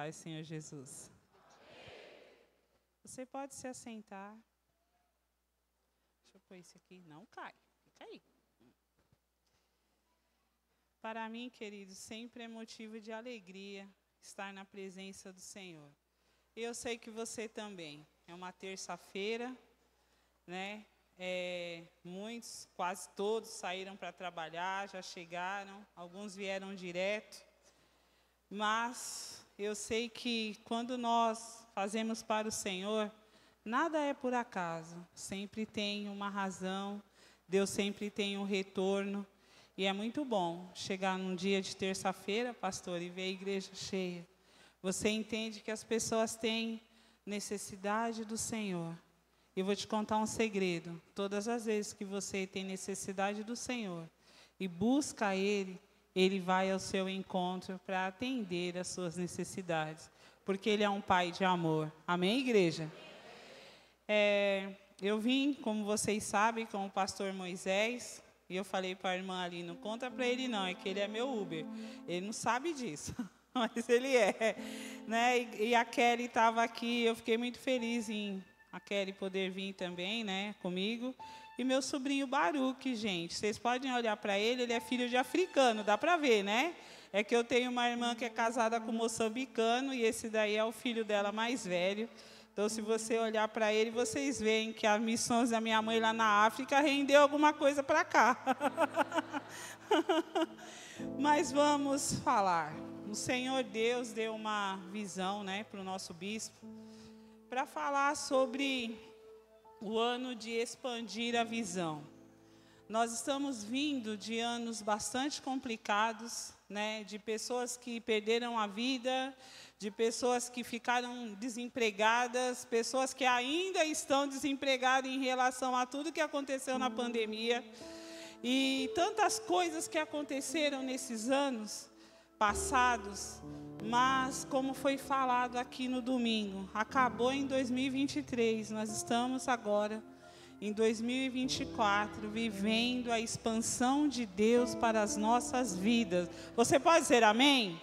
paz, Senhor Jesus. Você pode se assentar. Deixa eu pôr isso aqui. Não cai. Fica aí. Para mim, queridos, sempre é motivo de alegria estar na presença do Senhor. E eu sei que você também. É uma terça-feira, né? Muitos, quase todos, saíram para trabalhar, já chegaram. Alguns vieram direto. Mas eu sei que quando nós fazemos para o Senhor, nada é por acaso. Sempre tem uma razão, Deus sempre tem um retorno. E é muito bom chegar num dia de terça-feira, pastor, e ver a igreja cheia. Você entende que as pessoas têm necessidade do Senhor. E eu vou te contar um segredo. Todas as vezes que você tem necessidade do Senhor e busca Ele, Ele vai ao seu encontro para atender às suas necessidades. Porque Ele é um Pai de amor. Amém, igreja? Eu vim, como vocês sabem, com o pastor Moisés. E eu falei para a irmã ali, não conta para ele não, é que ele é meu Uber. Ele não sabe disso, mas ele é. Né? E a Kelly estava aqui, eu fiquei muito feliz em a Kelly poder vir também, né, comigo. E meu sobrinho Baruque, gente, vocês podem olhar para ele, ele é filho de africano, dá para ver, né? É que eu tenho uma irmã que é casada com moçambicano e esse daí é o filho dela mais velho. Então, se você olhar para ele, vocês veem que as missões da minha mãe lá na África rendeu alguma coisa para cá. Mas vamos falar. O Senhor Deus deu uma visão, né, para o nosso bispo, para falar sobre o ano de expandir a visão. Nós estamos vindo de anos bastante complicados, né, de pessoas que perderam a vida, de pessoas que ficaram desempregadas, pessoas que ainda estão desempregadas em relação a tudo que aconteceu na pandemia. E tantas coisas que aconteceram nesses anos passados, mas como foi falado aqui no domingo, acabou em 2023, nós estamos agora em 2024, vivendo a expansão de Deus para as nossas vidas. Você pode dizer amém?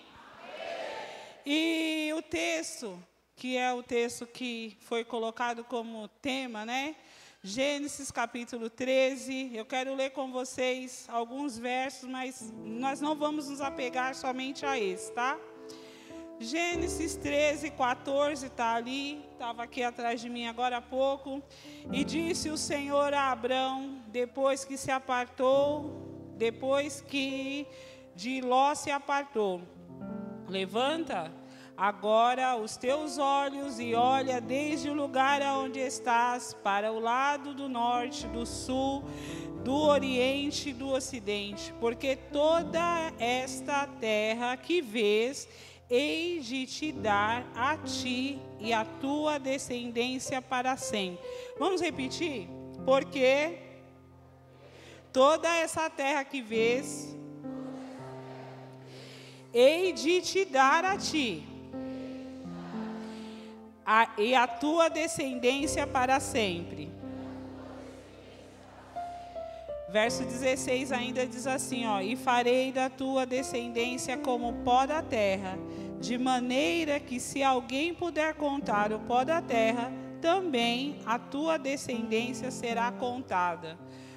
E o texto, que é o texto que foi colocado como tema, né? Gênesis capítulo 13, eu quero ler com vocês alguns versos, mas nós não vamos nos apegar somente a esse, tá? Gênesis 13, 14, está ali, estava aqui atrás de mim agora há pouco. E disse o Senhor a Abrão, depois que se apartou, depois que de Ló se apartou: levanta agora os teus olhos e olha desde o lugar aonde estás, para o lado do norte, do sul, do oriente e do ocidente, porque toda esta terra que vês, hei de te dar a ti e a tua descendência para sempre. Vamos repetir? Porque toda essa terra que vês, hei de te dar a ti e a tua descendência para sempre. Verso 16 ainda diz assim, ó: e farei da tua descendência como o pó da terra, de maneira que se alguém puder contar o pó da terra, também a tua descendência será contada.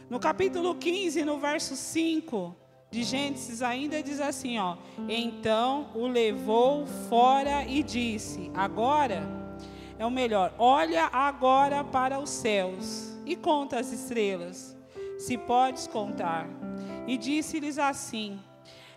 No capítulo 15, no verso 5 de Gênesis, ainda diz assim, ó: então o levou fora e disse, agora é o melhor, olha agora para os céus e conta as estrelas, se podes contar. E disse-lhes assim,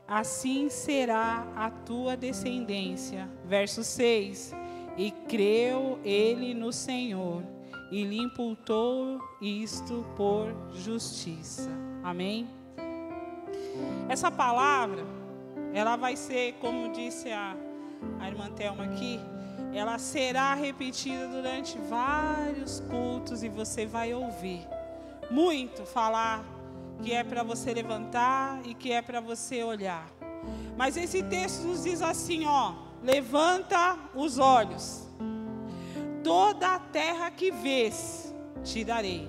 assim será a tua descendência. Verso 6, e creu ele no Senhor, e lhe imputou isto por justiça. Amém? Essa palavra, ela vai ser, como disse a irmã Thelma aqui, ela será repetida durante vários cultos e você vai ouvir muito falar que é para você levantar e que é para você olhar. Mas esse texto nos diz assim, ó: levanta os olhos, toda a terra que vês te darei.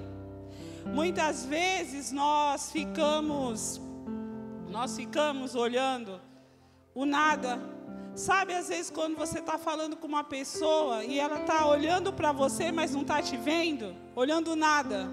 Muitas vezes nós ficamos olhando o nada, Sabe, às vezes, quando você está falando com uma pessoa e ela está olhando para você, mas não está te vendo, olhando nada.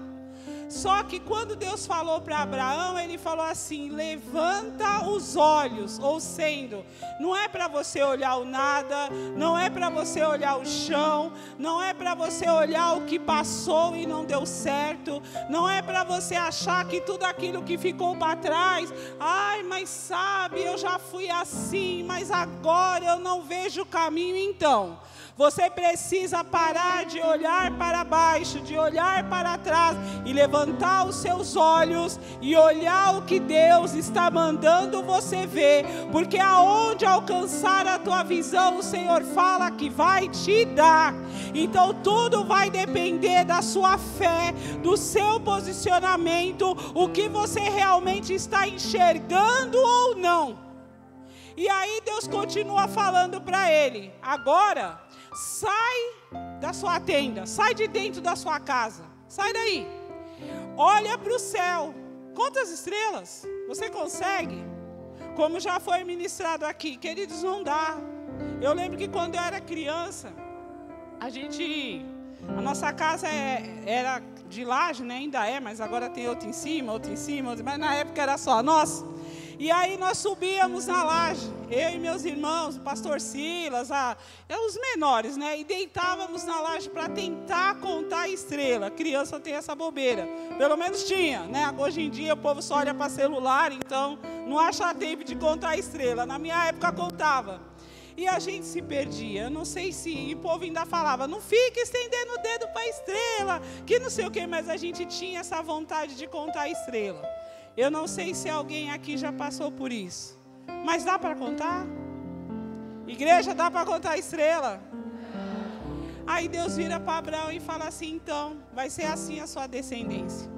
Só que quando Deus falou para Abraão, ele falou assim: levanta os olhos, ou sendo, não é para você olhar o nada, não é para você olhar o chão, não é para você olhar o que passou e não deu certo, não é para você achar que tudo aquilo que ficou para trás, ai, mas sabe, eu já fui assim, mas agora eu não vejo o caminho. Então, você precisa parar de olhar para baixo, de olhar para trás e levantar os seus olhos e olhar o que Deus está mandando você ver, porque aonde alcançar a tua visão, o Senhor fala que vai te dar. Então tudo vai depender da sua fé, do seu posicionamento, o que você realmente está enxergando ou não. E aí Deus continua falando para ele: agora sai da sua tenda, sai de dentro da sua casa, sai daí, olha para o céu, quantas estrelas você consegue? Como já foi ministrado aqui, queridos, não dá. Eu lembro que quando eu era criança, a nossa casa era de laje, né? Ainda é, mas agora tem outro em cima, mas na época era só a nossa. E aí nós subíamos na laje, eu e meus irmãos, o pastor Silas, os menores, né? E deitávamos na laje para tentar contar a estrela. Criança tem essa bobeira, pelo menos tinha, né? Hoje em dia o povo só olha para celular, então não acha tempo de contar a estrela. Na minha época contava. E a gente se perdia, eu não sei se, e o povo ainda falava, não fique estendendo o dedo para a estrela, que não sei o que, mas a gente tinha essa vontade de contar a estrela. Eu não sei se alguém aqui já passou por isso, mas dá para contar? Igreja, dá para contar a estrela? Aí Deus vira para Abraão e fala assim: então, vai ser assim a sua descendência.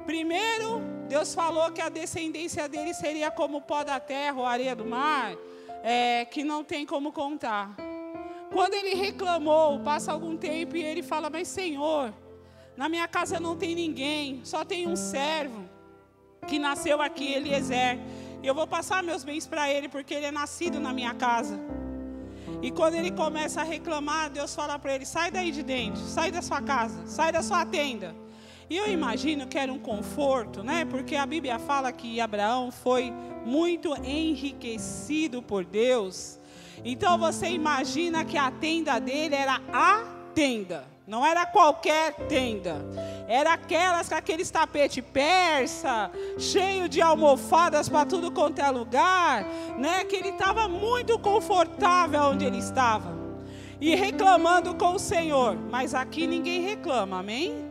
Primeiro, Deus falou que a descendência dele seria como o pó da terra ou areia do mar, que não tem como contar. Quando ele reclamou, passa algum tempo e ele fala: mas Senhor, na minha casa não tem ninguém, só tem um servo que nasceu aqui, Eliezer. Eu vou passar meus bens para ele, porque ele é nascido na minha casa. E quando ele começa a reclamar, Deus fala para ele: sai daí de dentro, sai da sua casa, sai da sua tenda. E eu imagino que era um conforto, né? Porque a Bíblia fala que Abraão foi muito enriquecido por Deus. Então você imagina que a tenda dele era a tenda. Não era qualquer tenda, era aquelas com aqueles tapete persa, cheio de almofadas para tudo quanto é lugar, né? Que ele estava muito confortável onde ele estava. E reclamando com o Senhor. Mas aqui ninguém reclama, amém?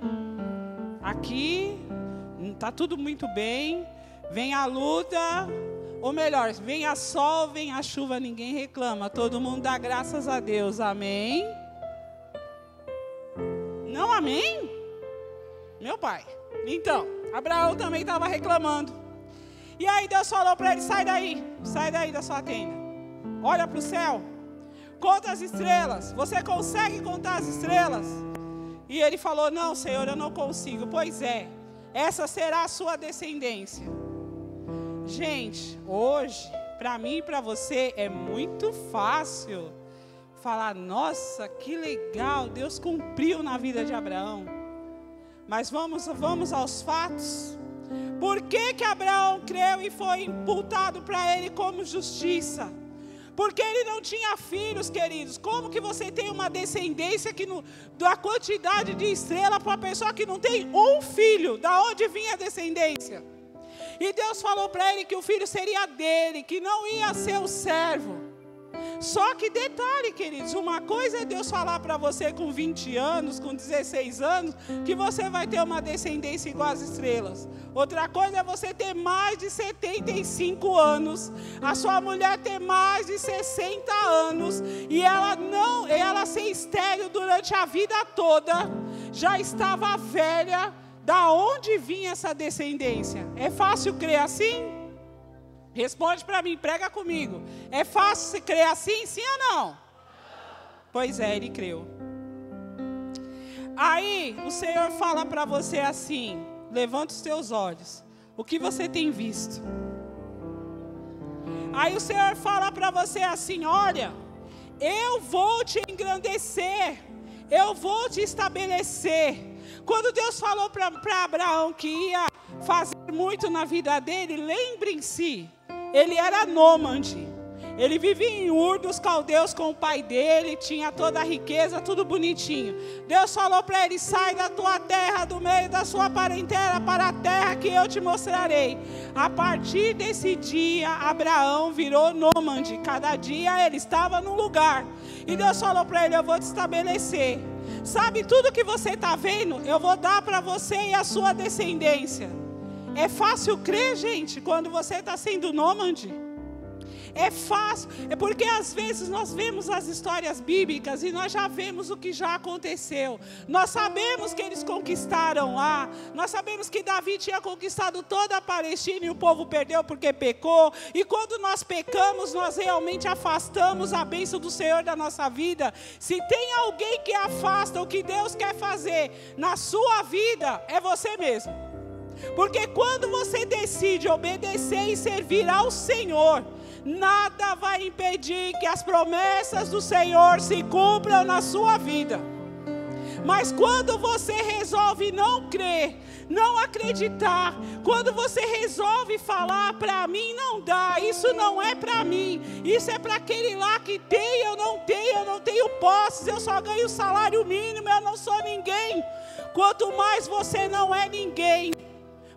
Aqui está tudo muito bem, vem a luta, ou melhor, vem a sol, vem a chuva, ninguém reclama. Todo mundo dá graças a Deus, amém? Não, amém? Meu pai. Então, Abraão também estava reclamando. E aí Deus falou para ele: sai daí da sua tenda. Olha para o céu. Conta as estrelas. Você consegue contar as estrelas? E ele falou: não, Senhor, eu não consigo. Pois é, essa será a sua descendência. Gente, hoje, para mim e para você, é muito fácil falar: nossa, que legal, Deus cumpriu na vida de Abraão. Mas vamos aos fatos. Por que Abraão creu e foi imputado para ele como justiça? Porque ele não tinha filhos, queridos. Como que você tem uma descendência da quantidade de estrela para uma pessoa que não tem um filho? Da onde vinha a descendência? E Deus falou para ele que o filho seria dele, que não ia ser o servo. Só que detalhe, queridos, uma coisa é Deus falar para você com 20 anos, com 16 anos, que você vai ter uma descendência igual às estrelas. Outra coisa é você ter mais de 75 anos, a sua mulher ter mais de 60 anos, e ela ser estéril durante a vida toda, já estava velha. Da onde vinha essa descendência? É fácil crer assim? Responde para mim, prega comigo. É fácil você crer assim, sim ou não? Pois é, ele creu. Aí o Senhor fala para você assim: levanta os teus olhos. O que você tem visto? Aí o Senhor fala para você assim: olha, eu vou te engrandecer, eu vou te estabelecer. Quando Deus falou para Abraão que ia fazer muito na vida dele, lembrem-se, ele era nômade. Ele vivia em Ur dos Caldeus com o pai dele, tinha toda a riqueza, tudo bonitinho. Deus falou para ele: sai da tua terra, do meio da sua parentela, para a terra que eu te mostrarei. A partir desse dia, Abraão virou nômade. Cada dia ele estava num lugar. E Deus falou para ele: eu vou te estabelecer. Sabe, tudo que você está vendo, eu vou dar para você e a sua descendência. É fácil crer, gente, quando você está sendo nômade? É fácil, é porque às vezes nós vemos as histórias bíblicas e nós já vemos o que já aconteceu. Nós sabemos que eles conquistaram lá, nós sabemos que Davi tinha conquistado toda a Palestina e o povo perdeu porque pecou. E quando nós pecamos, nós realmente afastamos a bênção do Senhor da nossa vida. Se tem alguém que afasta o que Deus quer fazer na sua vida, é você mesmo. Porque quando você decide obedecer e servir ao Senhor, nada vai impedir que as promessas do Senhor se cumpram na sua vida. Mas quando você resolve não crer, não acreditar, quando você resolve falar: para mim não dá, isso não é para mim, isso é para aquele lá que tem, eu não tenho posses, eu só ganho salário mínimo, eu não sou ninguém. Quanto mais você não é ninguém,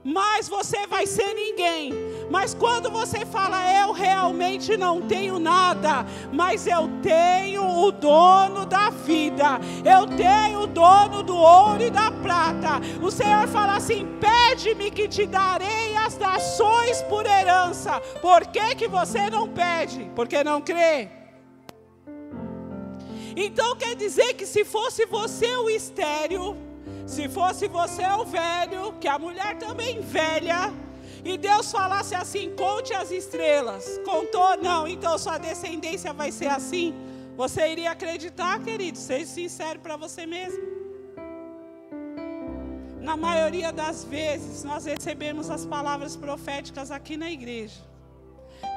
mais você vai ser ninguém. Mas quando você fala: eu realmente não tenho nada, mas eu tenho o dono da vida, eu tenho o dono do ouro e da prata. O Senhor fala assim: pede-me que te darei as nações por herança. Por que você não pede? Porque não crê. Então quer dizer que se fosse você o estéril, se fosse você o velho, que a mulher também velha, e Deus falasse assim: conte as estrelas. Contou? Não. Então sua descendência vai ser assim. Você iria acreditar, querido? Seja sincero para você mesmo. Na maioria das vezes, nós recebemos as palavras proféticas aqui na igreja,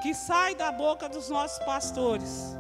que sai da boca dos nossos pastores.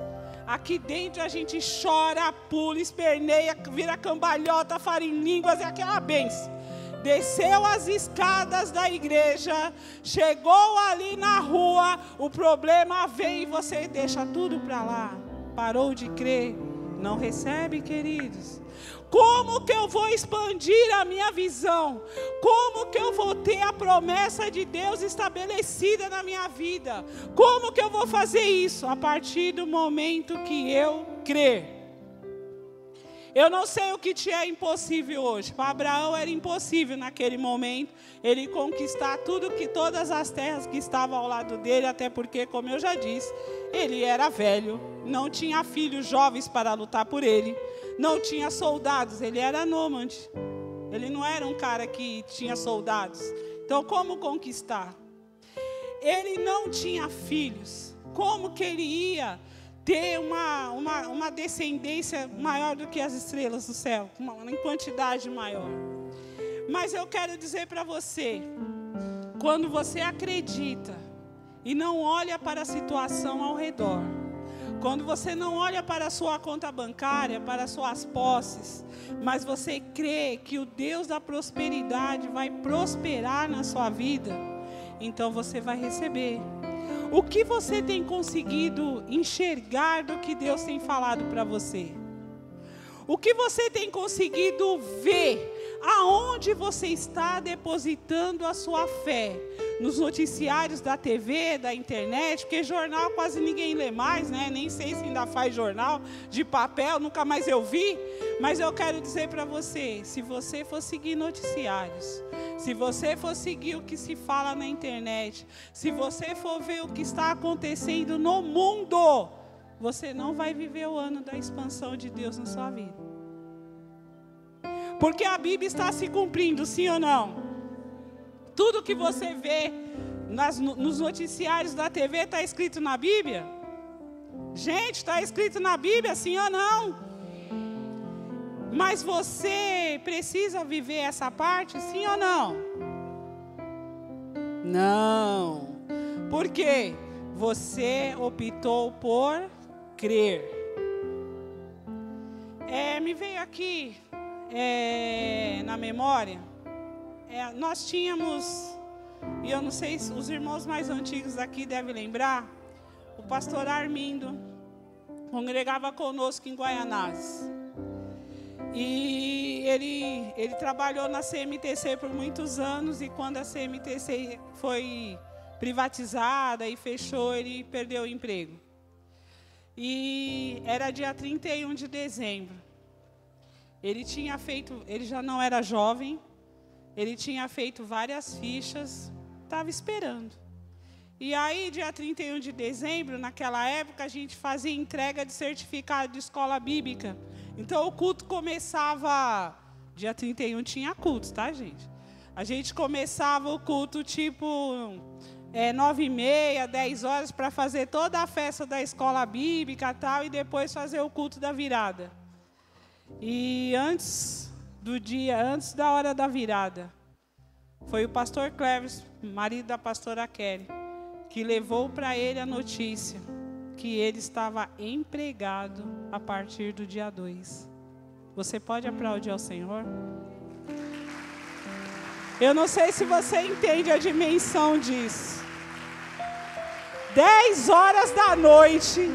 Aqui dentro a gente chora, pula, esperneia, vira cambalhota, fala em línguas, é aquela bênção. Desceu as escadas da igreja, chegou ali na rua, o problema vem e você deixa tudo para lá. Parou de crer, não recebe, queridos. Como que eu vou expandir a minha visão? Como que eu vou ter a promessa de Deus estabelecida na minha vida? Como que eu vou fazer isso? A partir do momento que eu crer. Eu não sei o que te é impossível hoje. Para Abraão era impossível naquele momento ele conquistar todas as terras que estavam ao lado dele, até porque, como eu já disse, ele era velho, não tinha filhos jovens para lutar por ele, não tinha soldados, ele era nômade. Ele não era um cara que tinha soldados. Então, como conquistar? Ele não tinha filhos. Como que ele ia ter uma descendência maior do que as estrelas do céu, em quantidade maior? Mas eu quero dizer para você, quando você acredita e não olha para a situação ao redor, quando você não olha para a sua conta bancária, para as suas posses, mas você crê que o Deus da prosperidade vai prosperar na sua vida, então você vai receber. O que você tem conseguido enxergar do que Deus tem falado para você? O que você tem conseguido ver? Aonde você está depositando a sua fé? Nos noticiários da TV, da internet, porque jornal quase ninguém lê mais, né? Nem sei se ainda faz jornal de papel, nunca mais eu vi. Mas eu quero dizer para você, se você for seguir noticiários, se você for seguir o que se fala na internet, se você for ver o que está acontecendo no mundo, você não vai viver o ano da expansão de Deus na sua vida. Porque a Bíblia está se cumprindo, sim ou não? Tudo que você vê nos noticiários da TV está escrito na Bíblia? Gente, está escrito na Bíblia, sim ou não? Mas você precisa viver essa parte, sim ou não? Não. Por quê? Você optou por crer. Me veio aqui na memória, nós tínhamos, e eu não sei se os irmãos mais antigos aqui devem lembrar, o pastor Armindo congregava conosco em Guaianazes. E ele trabalhou na CMTC por muitos anos, e quando a CMTC foi privatizada e fechou, ele perdeu o emprego. E era dia 31 de dezembro. Ele já não era jovem, ele tinha feito várias fichas, estava esperando. E aí, dia 31 de dezembro, naquela época, a gente fazia entrega de certificado de escola bíblica. Então, o culto começava... Dia 31 tinha culto, tá, gente? A gente começava o culto, tipo, 9h30, 10 horas, para fazer toda a festa da escola bíblica e tal, e depois fazer o culto da virada. E antes da hora da virada, foi o pastor Cleves, marido da pastora Kelly, que levou para ele a notícia que ele estava empregado a partir do dia 2. Você pode aplaudir ao Senhor? Eu não sei se você entende a dimensão disso. 10 horas da noite,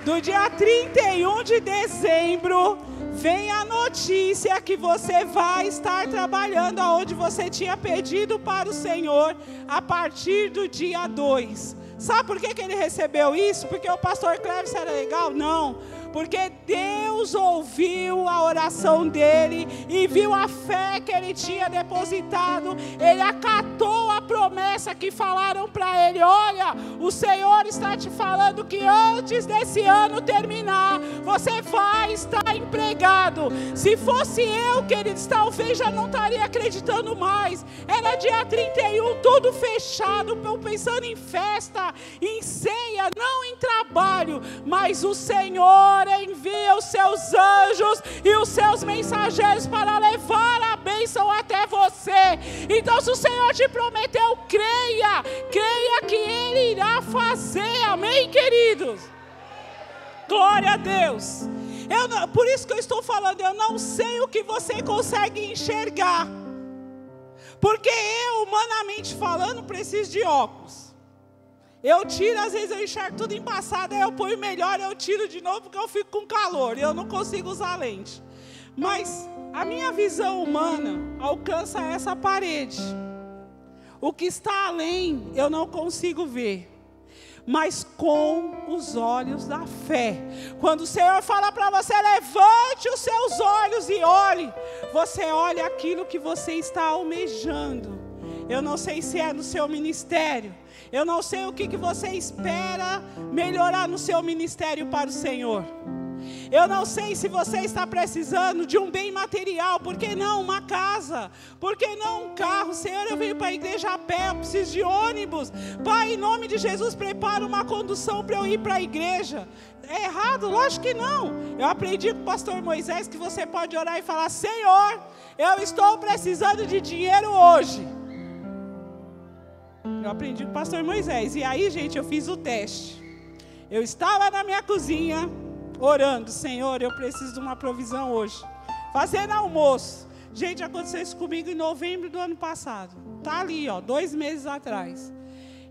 do dia 31 de dezembro, vem a notícia que você vai estar trabalhando aonde você tinha pedido para o Senhor a partir do dia 2. Sabe por que ele recebeu isso? Porque o pastor Cleves era legal? Não. Porque Deus ouviu a oração dele e viu a fé que ele tinha depositado. Ele acatou a promessa que falaram para ele. Olha, o Senhor está te falando que antes desse ano terminar, você vai estar empregado. Se fosse eu, queridos, talvez já não estaria acreditando mais. Era dia 31, tudo fechado, pensando em festa, em ceia, não em trabalho. Mas o Senhor envia os seus anjos e os seus mensageiros para levar a bênção até você. Então, se o Senhor te prometeu, creia que Ele irá fazer. Amém, queridos? Glória a Deus. Por isso que eu estou falando, eu não sei o que você consegue enxergar, porque eu, humanamente falando, preciso de óculos. Eu tiro, às vezes eu enxergo tudo embaçado, aí eu ponho melhor, eu tiro de novo porque eu fico com calor e eu não consigo usar lente. Mas a minha visão humana alcança essa parede. O que está além eu não consigo ver, mas com os olhos da fé. Quando o Senhor fala para você, levante os seus olhos e olhe, você olha aquilo que você está almejando. Eu não sei se é no seu ministério, eu não sei o que você espera melhorar no seu ministério para o Senhor. Eu não sei se você está precisando de um bem material. Por que não uma casa? Por que não um carro? Senhor, eu venho para a igreja a pé, eu preciso de ônibus. Pai, em nome de Jesus, prepara uma condução para eu ir para a igreja. É errado? Lógico que não. Eu aprendi com o pastor Moisés que você pode orar e falar: Senhor, eu estou precisando de dinheiro hoje. Eu aprendi com o pastor Moisés. E aí, gente, eu fiz o teste. Eu estava na minha cozinha, orando: Senhor, eu preciso de uma provisão hoje. Fazendo almoço. Gente, aconteceu isso comigo em novembro do ano passado. Está ali, 2 meses atrás.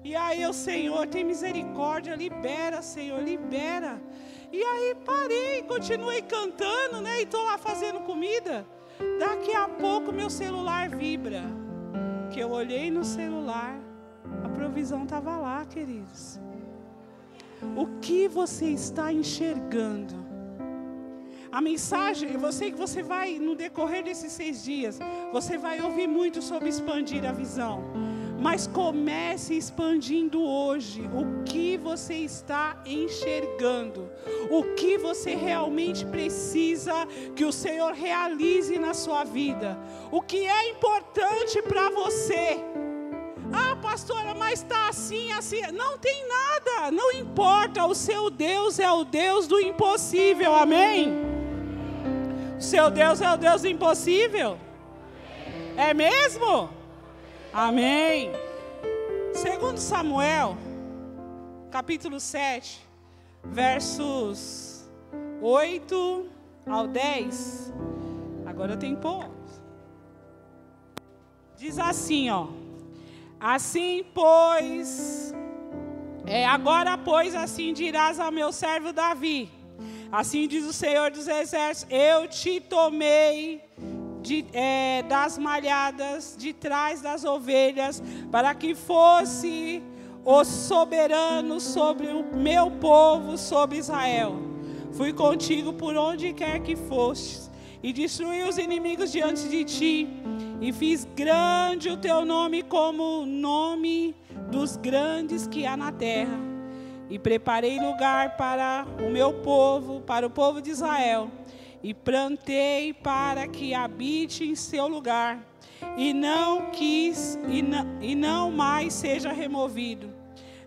E aí eu: Senhor, tem misericórdia, libera, Senhor, libera. E aí parei, continuei cantando, né? E estou lá fazendo comida. Daqui a pouco meu celular vibra. Que eu olhei no celular, a provisão estava lá, queridos. O que você está enxergando? A mensagem, eu sei que você vai, no decorrer desses 6 dias, você vai ouvir muito sobre expandir a visão. Mas comece expandindo hoje. O que você está enxergando? O que você realmente precisa que o Senhor realize na sua vida? O que é importante para você? Ah, pastora, mas está assim, assim. Não tem nada, não importa. O seu Deus é o Deus do impossível, amém? O seu Deus é o Deus do impossível? É mesmo? Amém. Segundo Samuel, capítulo 7, versos 8 ao 10. Agora eu tenho pontos. Diz assim, ó. Assim, pois, agora, pois, assim dirás ao meu servo Davi. Assim diz o Senhor dos Exércitos, eu te tomei das malhadas de trás das ovelhas, para que fosse o soberano sobre o meu povo, sobre Israel. Fui contigo por onde quer que fostes, e destruí os inimigos diante de ti, e fiz grande o teu nome como o nome dos grandes que há na terra. E preparei lugar para o meu povo, para o povo de Israel, e plantei para que habite em seu lugar, e não mais seja removido.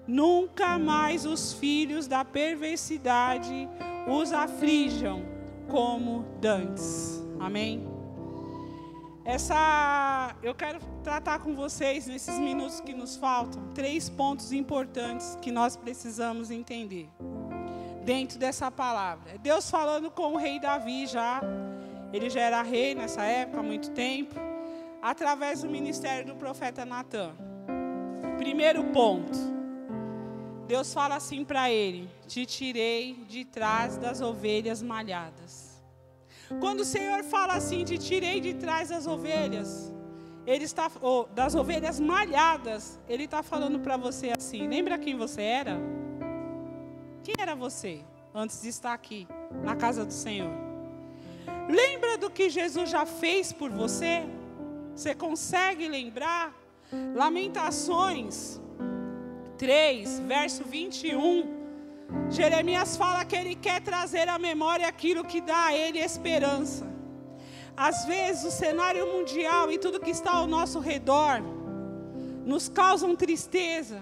Nunca mais os filhos da perversidade os aflijam como dantes. Amém? Eu quero tratar com vocês, nesses minutos que nos faltam, 3 pontos importantes que nós precisamos entender dentro dessa palavra. Deus falando com o rei Davi já. Ele já era rei nessa época, há muito tempo, através do ministério do profeta Natan. Primeiro ponto. Deus fala assim para ele: te tirei de trás das ovelhas malhadas. Quando o Senhor fala assim, te tirei de trás das ovelhas, das ovelhas malhadas, Ele está falando para você assim: lembra quem você era? Quem era você antes de estar aqui, na casa do Senhor? Lembra do que Jesus já fez por você? Você consegue lembrar? Lamentações 3, verso 21. Jeremias fala que ele quer trazer à memória aquilo que dá a ele esperança. Às vezes o cenário mundial e tudo que está ao nosso redor nos causam tristeza,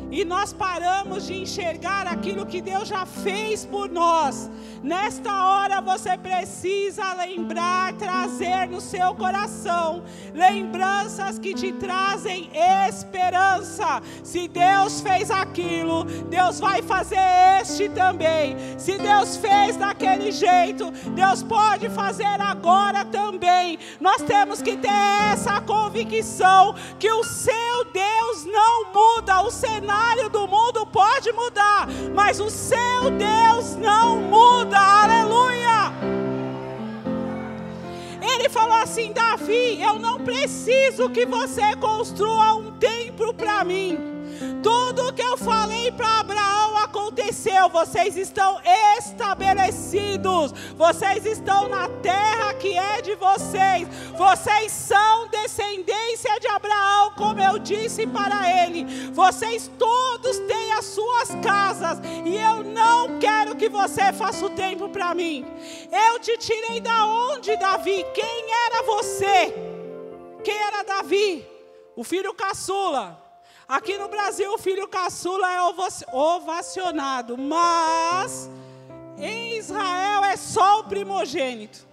e nós paramos de enxergar aquilo que Deus já fez por nós. Nesta hora você precisa lembrar, trazer no seu coração lembranças que te trazem esperança. Se Deus fez aquilo, Deus vai fazer este também. Se Deus fez daquele jeito, Deus pode fazer agora também. Nós temos que ter essa convicção que o seu Deus não muda. O cenário do mundo pode mudar, mas o seu Deus não muda. Aleluia! Ele falou assim: Davi, eu não preciso que você construa um templo para mim. Tudo que eu falei para Abraão aconteceu. Vocês estão estabelecidos. Vocês estão na terra que é de vocês. Vocês são descendência de Abraão, como eu disse para ele. Vocês todos têm as suas casas. E eu não quero que você faça o templo para mim. Eu te tirei da onde, Davi? Quem era você? Quem era Davi? O filho caçula. Aqui no Brasil o filho caçula é ovacionado, mas em Israel é só o primogênito.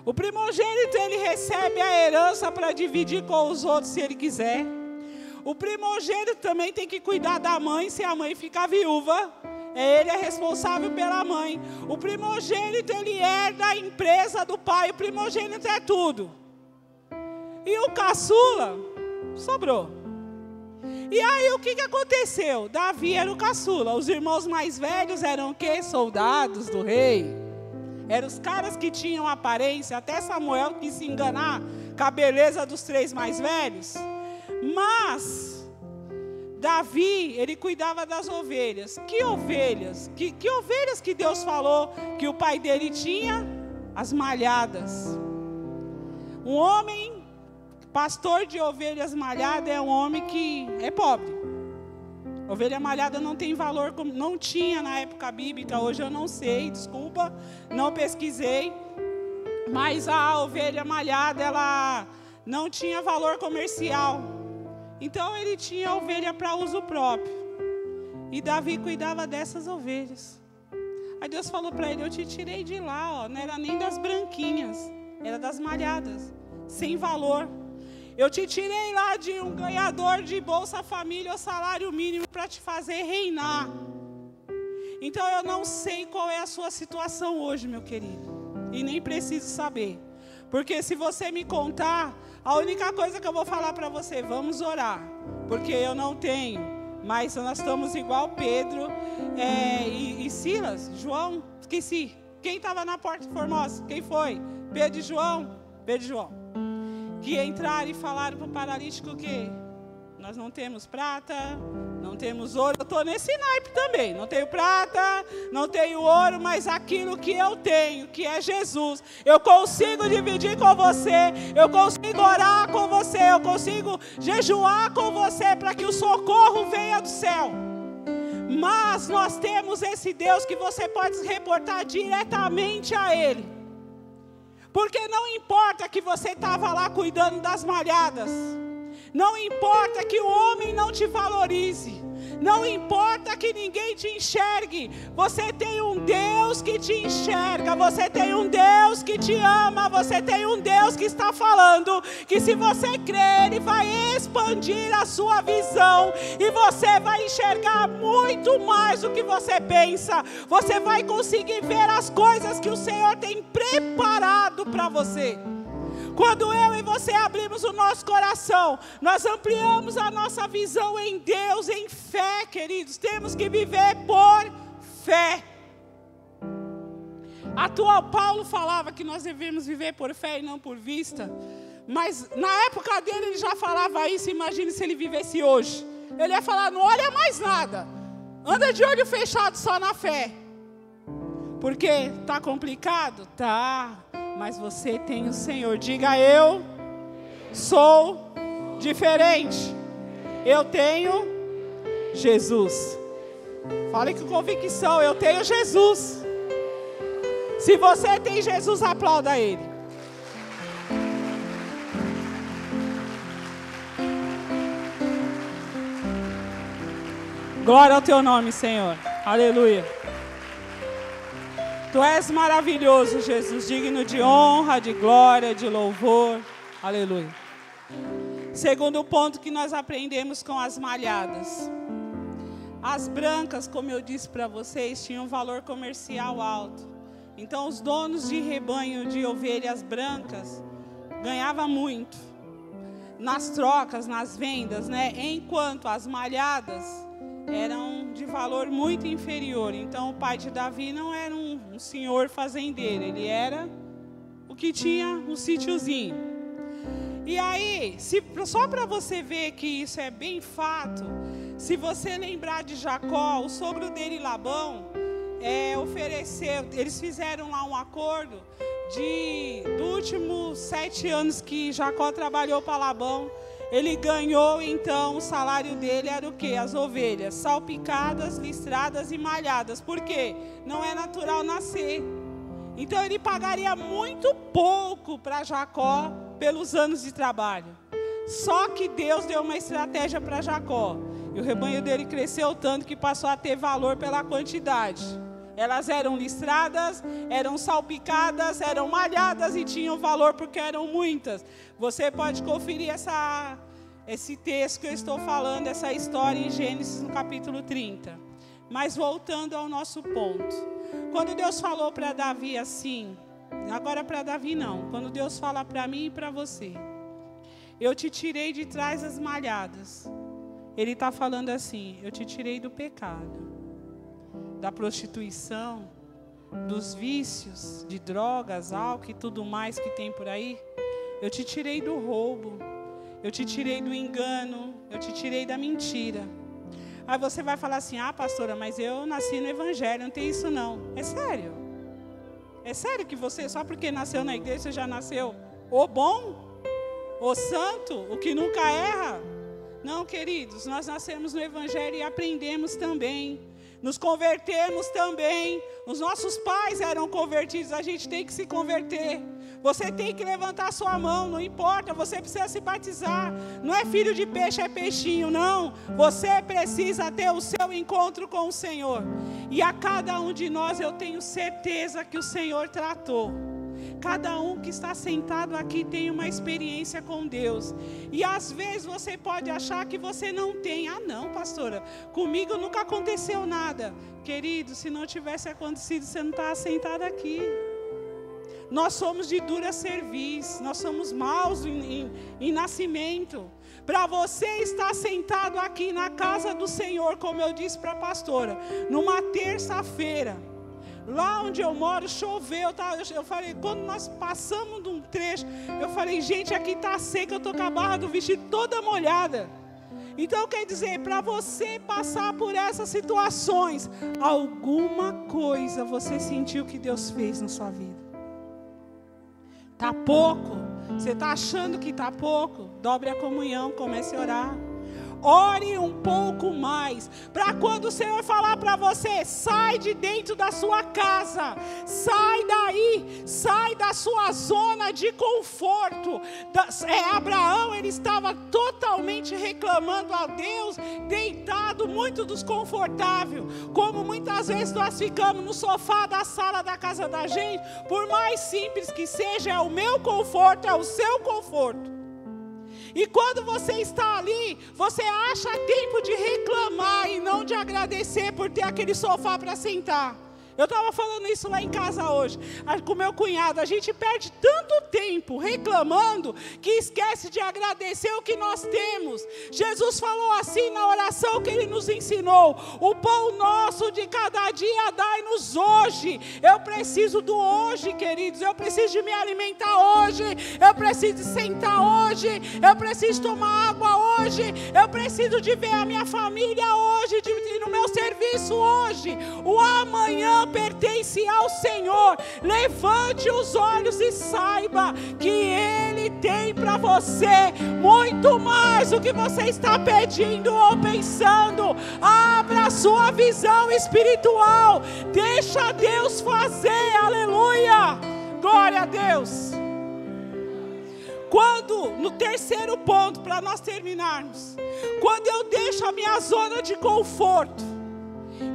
O primogênito, ele recebe a herança para dividir com os outros se ele quiser. O primogênito também tem que cuidar da mãe se a mãe ficar viúva. Ele é responsável pela mãe. O primogênito, ele herda a empresa do pai. O primogênito é tudo. E o caçula sobrou. E aí o que aconteceu? Davi era o caçula. Os irmãos mais velhos eram o quê? Soldados do rei. Eram os caras que tinham aparência. Até Samuel quis se enganar com a beleza dos 3 mais velhos. Mas Davi, ele cuidava das ovelhas. Que ovelhas? Que ovelhas que Deus falou que o pai dele tinha? As malhadas. Um homem pastor de ovelhas malhadas é um homem que é pobre. Ovelha malhada não tem valor, como não tinha na época bíblica. Hoje eu não sei, desculpa, não pesquisei. Mas a ovelha malhada, ela não tinha valor comercial. Então ele tinha ovelha para uso próprio. E Davi cuidava dessas ovelhas. Aí Deus falou para ele: eu te tirei de lá, ó, não era nem das branquinhas, era das malhadas, sem valor. Eu te tirei lá de um ganhador de Bolsa Família ou salário mínimo para te fazer reinar. Então eu não sei qual é a sua situação hoje, meu querido. E nem preciso saber. Porque se você me contar, a única coisa que eu vou falar para você, vamos orar. Porque eu não tenho. Mas nós estamos igual Pedro e Silas, João, esqueci. Quem estava na porta de Formosa? Quem foi? Pedro e João? Pedro e João. Que entraram e falaram para o paralítico o quê? Nós não temos prata, não temos ouro. Eu estou nesse naipe também. Não tenho prata, não tenho ouro, mas aquilo que eu tenho, que é Jesus, eu consigo dividir com você, eu consigo orar com você, eu consigo jejuar com você para que o socorro venha do céu. Mas nós temos esse Deus que você pode se reportar diretamente a Ele. Porque não importa que você estava lá cuidando das malhadas. Não importa que o homem não te valorize. Não importa que ninguém te enxergue. Você tem um Deus que te enxerga. Você tem um Deus que te ama. Você tem um Deus que está falando que se você crer, Ele vai expandir a sua visão. E você vai enxergar muito mais do que você pensa. Você vai conseguir ver as coisas que o Senhor tem preparado para você. Quando eu e você abrimos o nosso coração, nós ampliamos a nossa visão em Deus, em fé, queridos. Temos que viver por fé. Paulo falava que nós devemos viver por fé e não por vista. Mas na época dele ele já falava isso. Imagine se ele vivesse hoje. Ele ia falar, não olha mais nada. Anda de olho fechado só na fé. Porque está complicado? Tá. Mas você tem o Senhor. Diga, eu sou diferente. Eu tenho Jesus. Fale com convicção, eu tenho Jesus. Se você tem Jesus, aplauda Ele. Glória ao teu nome, Senhor. Aleluia. Tu és maravilhoso, Jesus, digno de honra, de glória, de louvor. Aleluia. Segundo ponto que nós aprendemos com as malhadas. As brancas, como eu disse para vocês, tinham um valor comercial alto. Então, os donos de rebanho de ovelhas brancas ganhavam muito. Nas trocas, nas vendas, né? Enquanto as malhadas eram de valor muito inferior. Então, o pai de Davi não era um senhor fazendeiro. Ele era o que tinha um sítiozinho. E aí, só para você ver que isso é bem fato, se você lembrar de Jacó, o sogro dele, Labão, ofereceu, eles fizeram lá um acordo dos últimos 7 anos que Jacó trabalhou para Labão. Ele ganhou, então, o salário dele era o quê? As ovelhas, salpicadas, listradas e malhadas. Por quê? Não é natural nascer. Então, ele pagaria muito pouco para Jacó pelos anos de trabalho. Só que Deus deu uma estratégia para Jacó. E o rebanho dele cresceu tanto que passou a ter valor pela quantidade. Elas eram listradas, eram salpicadas, eram malhadas e tinham valor porque eram muitas. Você pode conferir esse texto que eu estou falando, essa história em Gênesis no capítulo 30. Mas voltando ao nosso ponto. Quando Deus falou para Davi assim, agora para Davi não, quando Deus fala para mim e para você, eu te tirei de trás das malhadas. Ele está falando assim, eu te tirei do pecado, da prostituição, dos vícios, de drogas, álcool e tudo mais que tem por aí. Eu te tirei do roubo, eu te tirei do engano, eu te tirei da mentira. Aí você vai falar assim, pastora, mas eu nasci no evangelho, não tem isso não. É sério? É sério que você, só porque nasceu na igreja, você já nasceu o bom, o santo, o que nunca erra? Não, queridos, nós nascemos no evangelho e aprendemos também. Nos convertemos também. Os nossos pais eram convertidos. A gente tem que se converter. Você tem que levantar sua mão. Não importa, você precisa se batizar. Não é filho de peixe, é peixinho, não. Você precisa ter o seu encontro com o Senhor. E a cada um de nós eu tenho certeza que o Senhor tratou. Cada um que está sentado aqui tem uma experiência com Deus. E às vezes você pode achar que você não tem. Ah, não, pastora, comigo nunca aconteceu nada. Querido, se não tivesse acontecido, você não está sentado aqui. Nós somos de dura cerviz, nós somos maus em nascimento. Para você estar sentado aqui na casa do Senhor, como eu disse para a pastora, numa terça-feira, lá onde eu moro, choveu, tá? Eu falei, quando nós passamos de um trecho, eu falei, gente, aqui está seca, eu estou com a barra do vestido toda molhada. Então, quer dizer, para você passar por essas situações, alguma coisa você sentiu que Deus fez na sua vida. Está pouco? Você está achando que está pouco? Dobre a comunhão, comece a orar. Ore um pouco mais, para quando o Senhor falar para você, sai de dentro da sua casa, sai daí, sai da sua zona de conforto. Abraão, ele estava totalmente reclamando a Deus, deitado, muito desconfortável, como muitas vezes nós ficamos no sofá da sala da casa da gente, por mais simples que seja, é o meu conforto, é o seu conforto. E quando você está ali, você acha tempo de reclamar e não de agradecer por ter aquele sofá para sentar. Eu estava falando isso lá em casa hoje, com meu cunhado. A gente perde tanto tempo reclamando que esquece de agradecer o que nós temos. Jesus falou assim na oração que Ele nos ensinou: o pão nosso de cada dia dai-nos hoje. Eu preciso do hoje, queridos. Eu preciso de me alimentar hoje. Eu preciso de sentar hoje. Eu preciso tomar água hoje. Eu preciso de ver a minha família hoje, de ir no meu serviço hoje. O amanhã pertence ao Senhor. Levante os olhos e saiba que Ele tem para você muito mais do que você está pedindo ou pensando. Abra a sua visão espiritual, deixa Deus fazer, aleluia, glória a Deus. Quando, no terceiro ponto, para nós terminarmos, quando eu deixo a minha zona de conforto,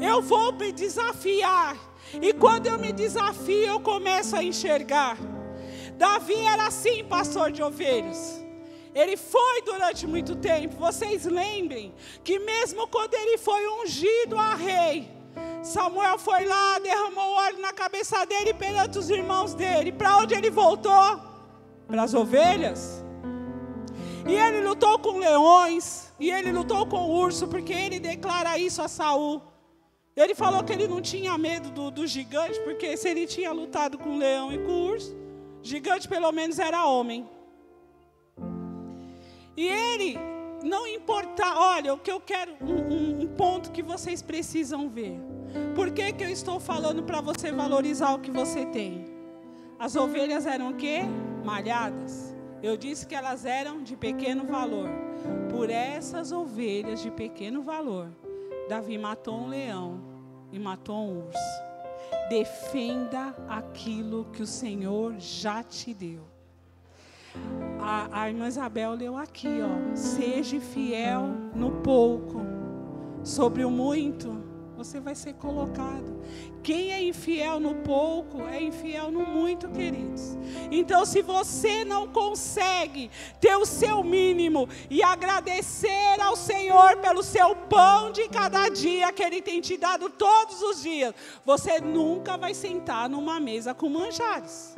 eu vou me desafiar. E quando eu me desafio, eu começo a enxergar. Davi era assim, pastor de ovelhas. Ele foi durante muito tempo. Vocês lembrem que mesmo quando ele foi ungido a rei, Samuel foi lá, derramou óleo na cabeça dele perante os irmãos dele. Para onde ele voltou? Para as ovelhas. E ele lutou com leões, e ele lutou com urso, porque ele declara isso a Saul. Ele falou que ele não tinha medo do gigante, porque se ele tinha lutado com o leão e com o urso, gigante pelo menos era homem. E ele não importa, olha, o que eu quero, um ponto que vocês precisam ver. Por que que eu estou falando para você valorizar o que você tem? As ovelhas eram o quê? Malhadas. Eu disse que elas eram de pequeno valor. Por essas ovelhas de pequeno valor, Davi matou um leão e matou um urso. Defenda aquilo que o Senhor já te deu. A irmã Isabel leu aqui, ó. Seja fiel no pouco, sobre o muito você vai ser colocado. Quem é infiel no pouco, é infiel no muito, queridos. Então, se você não consegue ter o seu mínimo e agradecer ao Senhor pelo seu pão de cada dia que Ele tem te dado todos os dias, você nunca vai sentar numa mesa com manjares,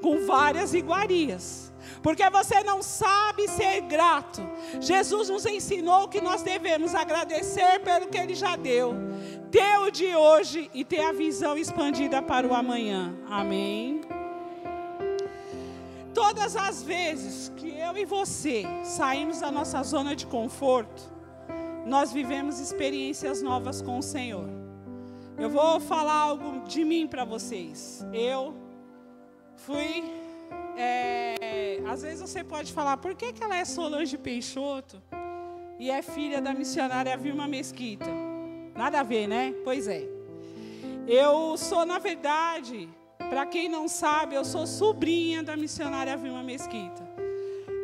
com várias iguarias, porque você não sabe ser grato. Jesus nos ensinou que nós devemos agradecer pelo que Ele já deu, ter o de hoje e ter a visão expandida para o amanhã. Amém? Todas as vezes que eu e você saímos da nossa zona de conforto, nós vivemos experiências novas com o Senhor. Eu vou falar algo de mim para vocês. Eu fui... às vezes você pode falar, por que ela é Solange Peixoto e é filha da missionária Vilma Mesquita? Nada a ver, né? Pois é. Eu sou, na verdade, para quem não sabe, eu sou sobrinha da missionária Vilma Mesquita.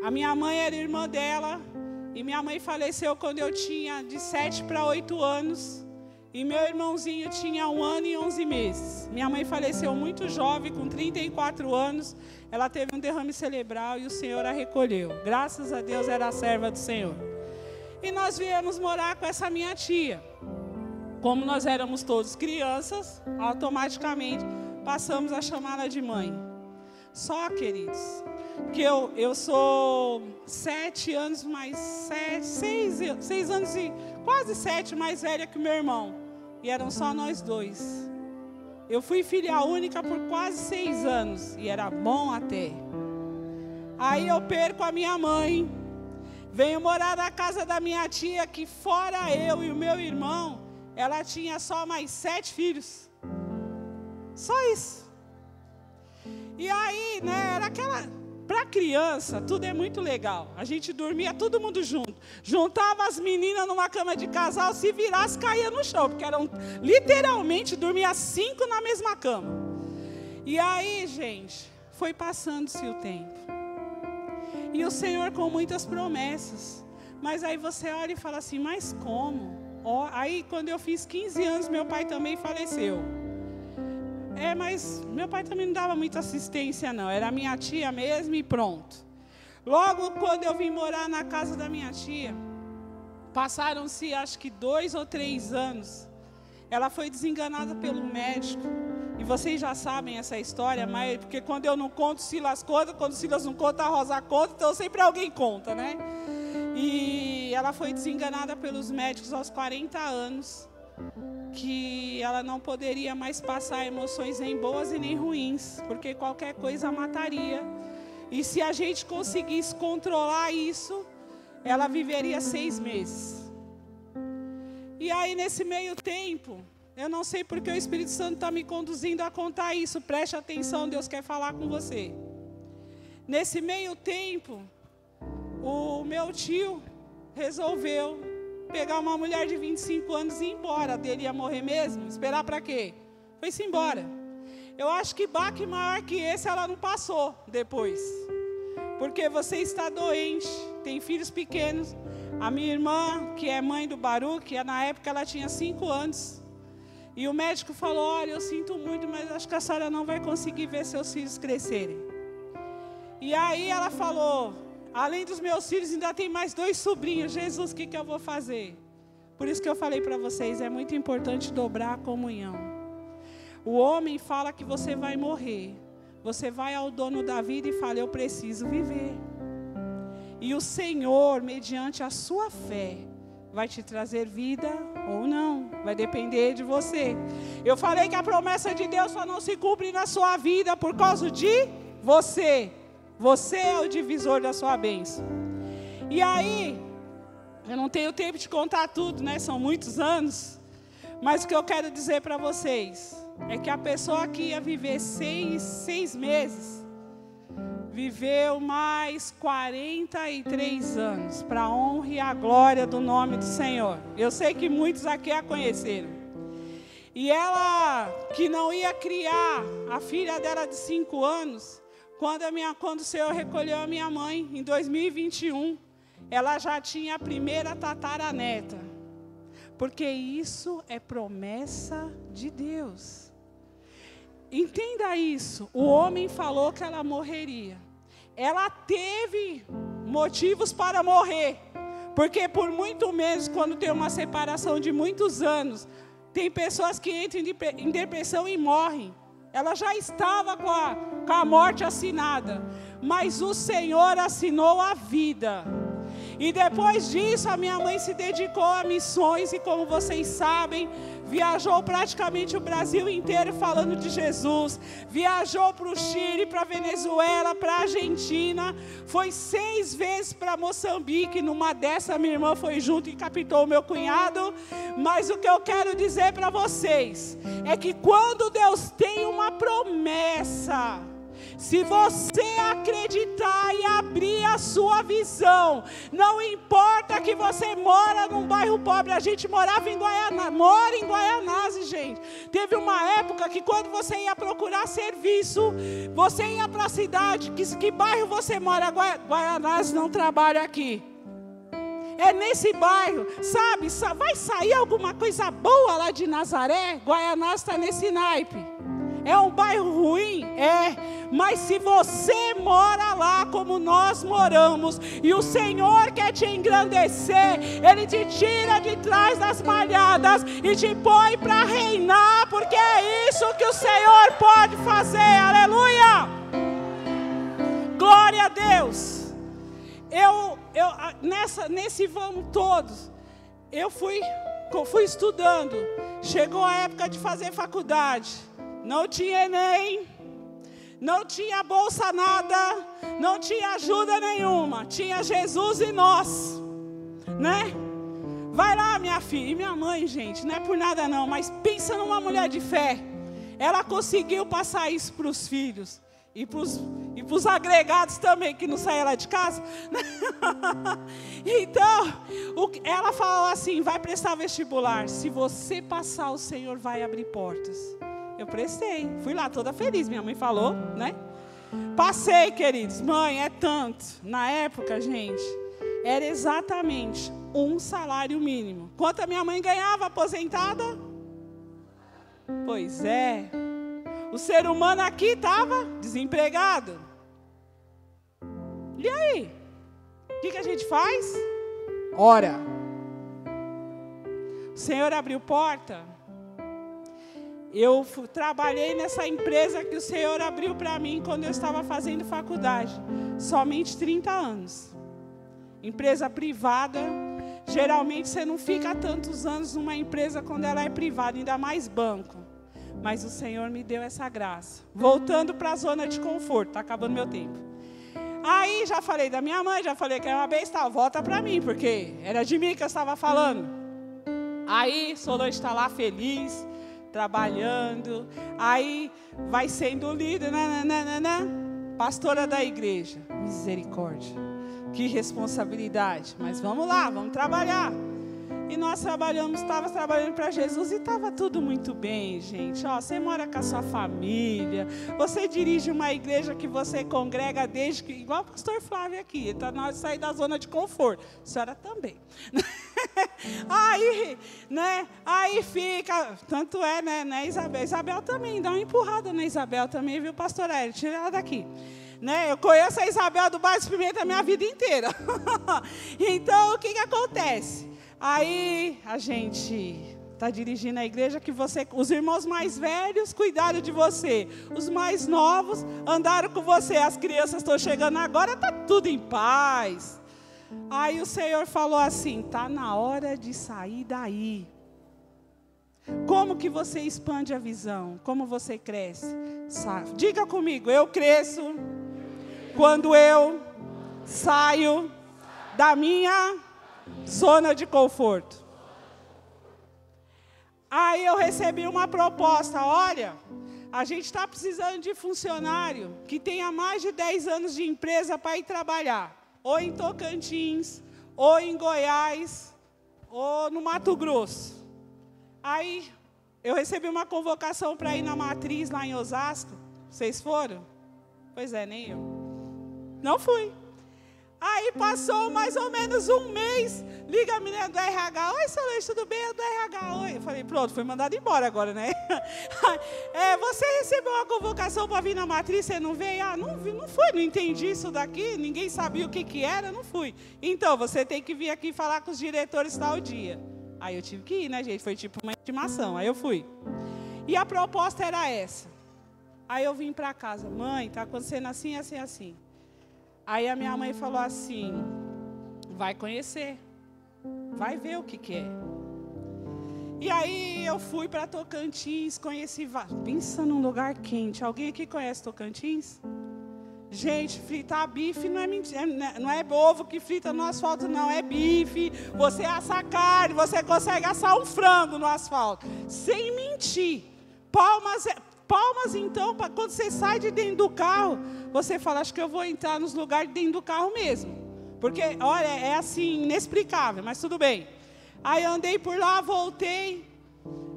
A minha mãe era irmã dela, e minha mãe faleceu quando eu tinha de 7 para 8 anos. E meu irmãozinho tinha 1 ano e 11 meses. Minha mãe faleceu muito jovem, com 34 anos. Ela teve um derrame cerebral e o Senhor a recolheu. Graças a Deus, era a serva do Senhor. E nós viemos morar com essa minha tia. Como nós éramos todos crianças, automaticamente passamos a chamá-la de mãe. Só, queridos, que eu sou 7 anos mais 6 anos e quase 7 mais velha que o meu irmão. E eram só nós dois. Eu fui filha única por quase 6 anos. E era bom até. Aí eu perco a minha mãe. Venho morar na casa da minha tia, que fora eu e o meu irmão, ela tinha só mais 7 filhos. Só isso. E aí, né, era aquela... Para criança, tudo é muito legal. A gente dormia todo mundo junto. Juntava as meninas numa cama de casal, se virasse, caía no chão. Porque eram, literalmente, dormia 5 na mesma cama. E aí, gente, foi passando-se o tempo. E o Senhor com muitas promessas. Mas aí você olha e fala assim, mas como? Aí, quando eu fiz 15 anos, meu pai também faleceu. Mas meu pai também não dava muita assistência, não. Era minha tia mesmo e pronto. Logo, quando eu vim morar na casa da minha tia, passaram-se, acho que 2 ou 3 anos. Ela foi desenganada pelo médico. E vocês já sabem essa história, mas porque quando eu não conto, Silas conta. Quando Silas não conta, a Rosa conta. Então, sempre alguém conta, né? E ela foi desenganada pelos médicos aos 40 anos. Que ela não poderia mais passar emoções nem boas e nem ruins, porque qualquer coisa mataria. E se a gente conseguisse controlar isso, ela viveria 6 meses. E aí, nesse meio tempo, eu não sei porque o Espírito Santo está me conduzindo a contar isso. Preste atenção, Deus quer falar com você. Nesse meio tempo, o meu tio resolveu pegar uma mulher de 25 anos e ir embora. Dele ia morrer mesmo? Esperar para quê? Foi-se embora. Eu acho que baque maior que esse ela não passou depois. Porque você está doente, tem filhos pequenos. A minha irmã, que é mãe do Baruque, na época ela tinha 5 anos. E o médico falou, olha, eu sinto muito, mas acho que a senhora não vai conseguir ver seus filhos crescerem. E aí ela falou... Além dos meus filhos, ainda tem mais 2 sobrinhos. Jesus, o que eu vou fazer? Por isso que eu falei para vocês, é muito importante dobrar a comunhão. O homem fala que você vai morrer. Você vai ao dono da vida e fala, eu preciso viver. E o Senhor, mediante a sua fé, vai te trazer vida ou não. Vai depender de você. Eu falei que a promessa de Deus só não se cumpre na sua vida por causa de você. Você é o divisor da sua bênção. E aí, eu não tenho tempo de contar tudo, né? São muitos anos. Mas o que eu quero dizer para vocês é que a pessoa que ia viver 6 meses, viveu mais 43 anos, para a honra e a glória do nome do Senhor. Eu sei que muitos aqui a conheceram. E ela, que não ia criar a filha dela de 5 anos... Quando o Senhor recolheu a minha mãe, em 2021, ela já tinha a primeira tataraneta. Porque isso é promessa de Deus. Entenda isso. O homem falou que ela morreria. Ela teve motivos para morrer. Porque por muito menos, quando tem uma separação de muitos anos, tem pessoas que entram em depressão e morrem. Ela já estava com a morte assinada. Mas o Senhor assinou a vida. E depois disso, a minha mãe se dedicou a missões. E como vocês sabem, viajou praticamente o Brasil inteiro falando de Jesus. Viajou para o Chile, para a Venezuela, para a Argentina. Foi 6 vezes para Moçambique. Numa dessa, minha irmã foi junto e captou o meu cunhado. Mas o que eu quero dizer para vocês é que quando Deus tem uma promessa, se você acreditar e abrir a sua visão, não importa que você mora num bairro pobre, a gente morava em Guaianazes, mora em Guaianazes, gente. Teve uma época que quando você ia procurar serviço, você ia para a cidade, que bairro você mora? Guaianazes não trabalha aqui. é nesse bairro, sabe? Vai sair alguma coisa boa lá de Nazaré? Guaianazes está nesse naipe. É um bairro ruim? É. Mas se você mora lá como nós moramos, e o Senhor quer te engrandecer, Ele te tira de trás das malhadas e te põe para reinar, porque é isso que o Senhor pode fazer. Aleluia! Glória a Deus! Nesse vamos todos, eu fui estudando. Chegou a época de fazer faculdade. Não tinha Enem, não tinha bolsa nada, não tinha ajuda nenhuma. Tinha Jesus e nós, né? Vai lá, minha filha. E minha mãe, gente, não é por nada não, mas pensa numa mulher de fé. Ela conseguiu passar isso para os filhos. E para os agregados também, que não saíam lá de casa. Então, ela falou assim, vai prestar vestibular. Se você passar, o Senhor vai abrir portas. Eu prestei, fui lá toda feliz, minha mãe falou, né? Passei, queridos. Mãe, é tanto. Na época, gente, era exatamente um salário mínimo. Quanto a minha mãe ganhava aposentada? Pois é. O ser humano aqui estava desempregado. E aí? O que a gente faz? Ora. O Senhor abriu porta. Eu trabalhei nessa empresa que o Senhor abriu para mim quando eu estava fazendo faculdade. Somente 30 anos. Empresa privada. Geralmente você não fica tantos anos numa empresa quando ela é privada, ainda mais banco. Mas o Senhor me deu essa graça. Voltando para a zona de conforto. Está acabando meu tempo. Aí já falei da minha mãe, já falei que era uma besta. Volta para mim, porque era de mim que eu estava falando. Aí Solange está lá feliz, trabalhando. Aí vai sendo líder, pastora da igreja. Misericórdia. Que responsabilidade. Mas vamos lá, vamos trabalhar. E nós estava trabalhando para Jesus e estava tudo muito bem, gente. Ó, você mora com a sua família, você dirige uma igreja que você congrega desde que, igual o pastor Flávio aqui, ele está na hora de sair da zona de conforto. A senhora também. Aí, né? Aí fica, tanto é, né, Isabel? Isabel também, dá uma empurrada na Isabel também, viu, pastor Hélio? Tira ela daqui. Né? Eu conheço a Isabel do Bairro dos Pimenta a minha vida inteira. Então, o que acontece? Aí a gente está dirigindo a igreja que os irmãos mais velhos cuidaram de você. Os mais novos andaram com você. As crianças estão chegando agora, está tudo em paz. Aí o Senhor falou assim, está na hora de sair daí. Como que você expande a visão? Como você cresce? Diga comigo, eu cresço quando eu saio da minha zona de conforto. Aí eu recebi uma proposta, olha, a gente está precisando de funcionário que tenha mais de 10 anos de empresa para ir trabalhar, ou em Tocantins, ou em Goiás, ou no Mato Grosso. Aí eu recebi uma convocação para ir na Matriz, lá em Osasco. Vocês foram? Pois é, nem eu. Não fui. Aí passou mais ou menos um mês, liga a menina do RH, oi, Solange, tudo bem? É do RH, oi. Eu falei, pronto, fui mandado embora agora, né? Você recebeu uma convocação para vir na Matriz, você não veio? Ah, não fui, não entendi isso daqui, ninguém sabia o que era, não fui. Então, você tem que vir aqui falar com os diretores tal dia. Aí eu tive que ir, né, gente? Foi tipo uma intimação, aí eu fui. E a proposta era essa. Aí eu vim para casa, mãe, está acontecendo assim, assim, assim. Aí a minha mãe falou assim, vai conhecer, vai ver o que é. E aí eu fui para Tocantins, conheci, pensa num lugar quente. Alguém aqui conhece Tocantins? Gente, fritar bife não é mentira, não é ovo que frita no asfalto, não, é bife. Você assa carne, você consegue assar um frango no asfalto, sem mentir. Palmas, então, para quando você sai de dentro do carro, você fala, acho que eu vou entrar nos lugares de dentro do carro mesmo. Porque, olha, é assim, inexplicável, mas tudo bem. Aí andei por lá, voltei.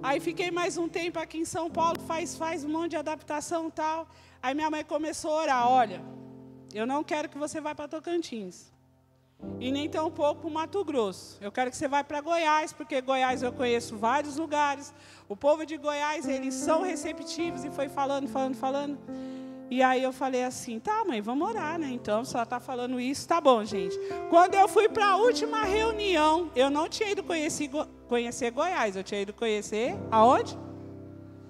Aí fiquei mais um tempo aqui em São Paulo, faz um monte de adaptação e tal. Aí minha mãe começou a orar, olha, eu não quero que você vá para Tocantins. e nem tampouco para o Mato Grosso. Eu quero que você vá para Goiás, porque Goiás eu conheço vários lugares. O povo de Goiás, eles são receptivos, e foi falando. E aí eu falei assim, tá, mãe, vamos orar, né? Então, se ela está falando isso, tá bom, gente. Quando eu fui para a última reunião, eu não tinha ido conhecer Goiás, eu tinha ido conhecer aonde?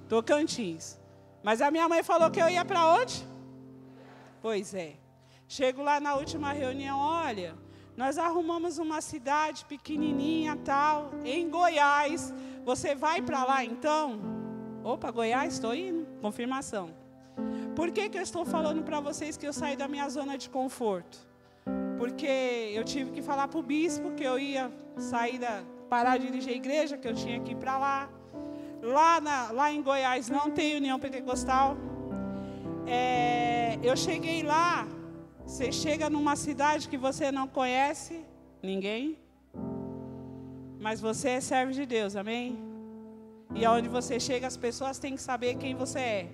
Tocantins. Mas a minha mãe falou que eu ia para onde? Pois é. Chego lá na última reunião, olha, nós arrumamos uma cidade pequenininha, tal, em Goiás. Você vai para lá, então? Opa, Goiás, estou indo. Confirmação. Por que eu estou falando para vocês que eu saí da minha zona de conforto? Porque eu tive que falar para o bispo que eu ia parar de dirigir a igreja, que eu tinha que ir para lá. Lá em Goiás não tem União Pentecostal. Eu cheguei lá, você chega numa cidade que você não conhece ninguém, mas você é servo de Deus, amém? E aonde você chega, as pessoas têm que saber quem você é.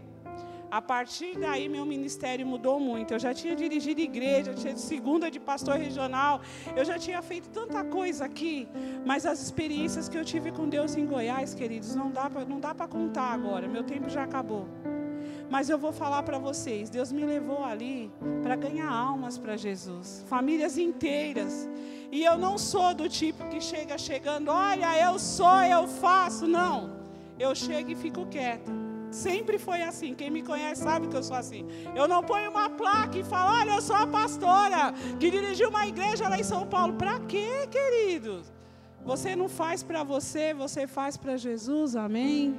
A partir daí, meu ministério mudou muito. Eu já tinha dirigido igreja, tinha segunda de pastor regional, eu já tinha feito tanta coisa aqui, mas as experiências que eu tive com Deus em Goiás, queridos, não dá para contar agora, meu tempo já acabou. Mas eu vou falar para vocês, Deus me levou ali para ganhar almas para Jesus, famílias inteiras. E eu não sou do tipo que chegando, olha, eu faço, não. Eu chego e fico quieta. Sempre foi assim, quem me conhece sabe que eu sou assim. Eu não ponho uma placa e falo, olha, eu sou a pastora que dirigiu uma igreja lá em São Paulo. Para quê, queridos? Você não faz para você, você faz para Jesus, amém?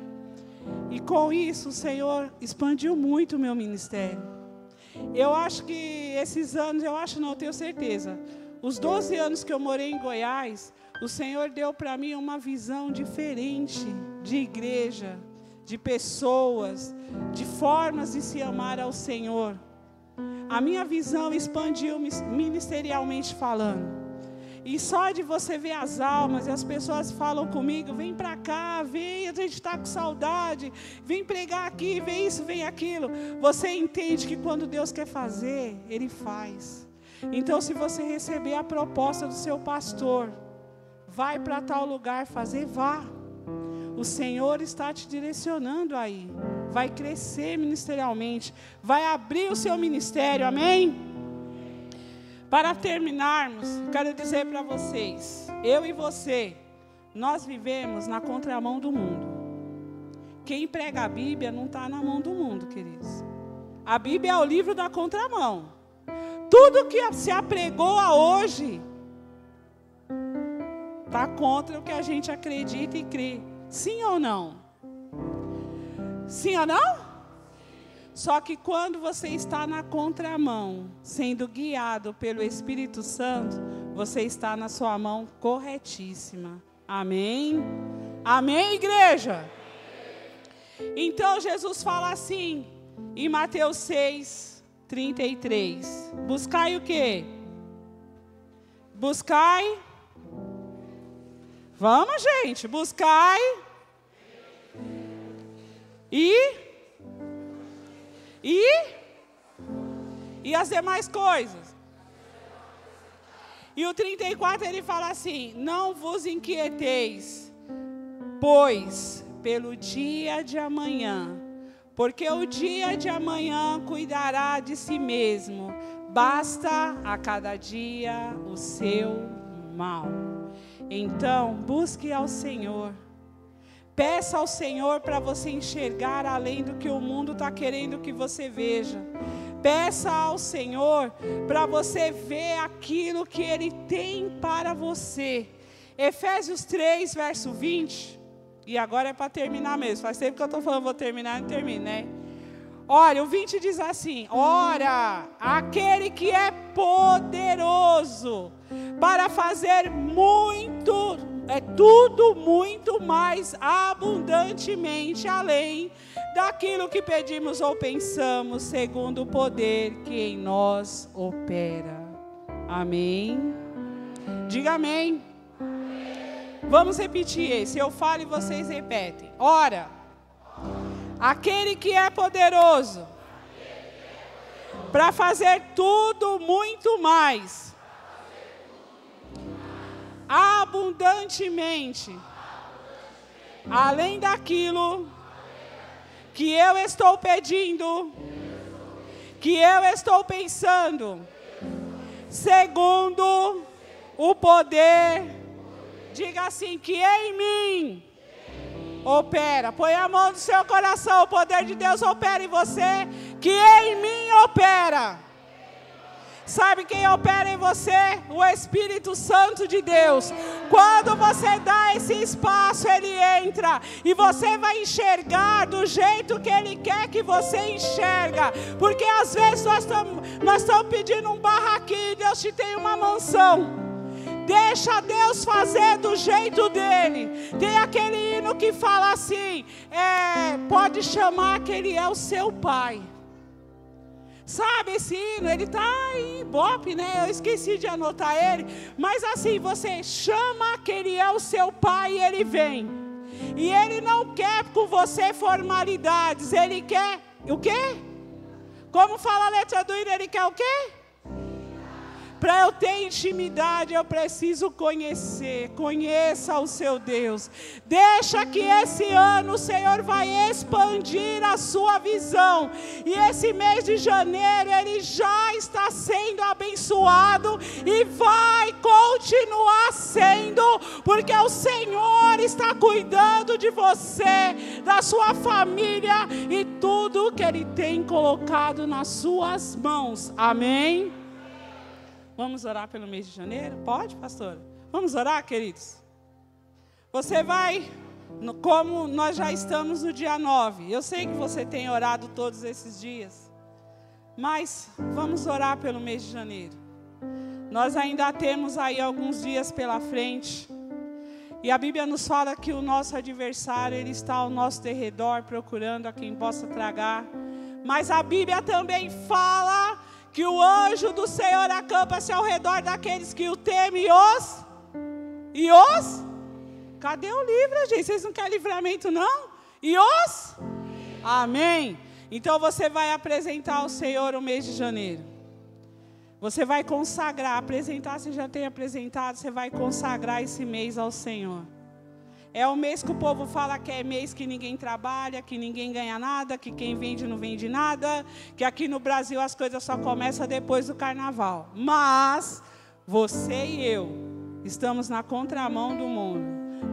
E com isso o Senhor expandiu muito o meu ministério. Eu acho que esses anos, eu tenho certeza, os 12 anos que eu morei em Goiás, o Senhor deu para mim uma visão diferente de igreja, de pessoas, de formas de se amar ao Senhor. A minha visão expandiu ministerialmente falando. E só de você ver as almas, e as pessoas falam comigo, vem para cá, vem, a gente está com saudade, vem pregar aqui, vem isso, vem aquilo. Você entende que quando Deus quer fazer, Ele faz. Então, se você receber a proposta do seu pastor, vai para tal lugar fazer, vá. O Senhor está te direcionando aí. Vai crescer ministerialmente. Vai abrir o seu ministério, amém? Para terminarmos, quero dizer para vocês, eu e você, nós vivemos na contramão do mundo. Quem prega a Bíblia não está na mão do mundo, queridos. A Bíblia é o livro da contramão. Tudo que se apregou a hoje está contra o que a gente acredita e crê. Sim ou não? Sim ou não? Só que quando você está na contramão, sendo guiado pelo Espírito Santo, você está na sua mão corretíssima. Amém? Amém, igreja? Então Jesus fala assim, em Mateus 6:33. Buscai o quê? Buscai. Vamos, gente, buscai. E as demais coisas. E o 34 ele fala assim: não vos inquieteis, pois pelo dia de amanhã, porque o dia de amanhã cuidará de si mesmo, basta a cada dia o seu mal. Então, busque ao Senhor. Peça ao Senhor para você enxergar além do que o mundo está querendo que você veja. Peça ao Senhor para você ver aquilo que Ele tem para você. Efésios 3, verso 20. E agora é para terminar mesmo. Faz tempo que eu estou falando, vou terminar, não termino, né? Olha, o 20 diz assim: ora, aquele que é poderoso para fazer tudo muito mais abundantemente além daquilo que pedimos ou pensamos, segundo o poder que em nós opera. Amém? Diga amém. Vamos repetir esse. Eu falo e vocês repetem. Ora, aquele que é poderoso para fazer tudo muito mais abundantemente, além daquilo que eu estou pedindo, que eu estou pensando, segundo o poder, diga assim, que em mim opera. Põe a mão no seu coração, o poder de Deus opera em você, que em mim opera. Sabe quem opera em você? O Espírito Santo de Deus. Quando você dá esse espaço, Ele entra. E você vai enxergar do jeito que Ele quer que você enxerga. Porque às vezes nós estamos pedindo um barraquinho e Deus te tem uma mansão. Deixa Deus fazer do jeito dEle. Tem aquele hino que fala assim, pode chamar que Ele é o seu Pai. Sabe esse hino? Ele está em Ibope, né? Eu esqueci de anotar ele. Mas assim, você chama que Ele é o seu Pai e Ele vem. E Ele não quer com você formalidades. Ele quer o quê? Como fala a letra do hino, Ele quer o quê? Para eu ter intimidade, eu preciso conhecer. Conheça o seu Deus. Deixa que esse ano o Senhor vai expandir a sua visão. E esse mês de janeiro, ele já está sendo abençoado e vai continuar sendo, porque o Senhor está cuidando de você, da sua família e tudo que Ele tem colocado nas suas mãos. Amém? Vamos orar pelo mês de janeiro? Pode, pastora? Vamos orar, queridos? Você vai, como nós já estamos no dia 9. Eu sei que você tem orado todos esses dias. Mas vamos orar pelo mês de janeiro. Nós ainda temos aí alguns dias pela frente. E a Bíblia nos fala que o nosso adversário, ele está ao nosso derredor, procurando a quem possa tragar. Mas a Bíblia também fala que o anjo do Senhor acampa-se ao redor daqueles que o temem e os... Cadê o livro, gente? Vocês não querem livramento, não? E os... Amém. Então você vai apresentar ao Senhor o mês de janeiro. Você vai consagrar, apresentar, você já tem apresentado, você vai consagrar esse mês ao Senhor. É o mês que o povo fala que é mês que ninguém trabalha, que ninguém ganha nada, que quem vende não vende nada, que aqui no Brasil as coisas só começam depois do carnaval. Mas você e eu estamos na contramão do mundo.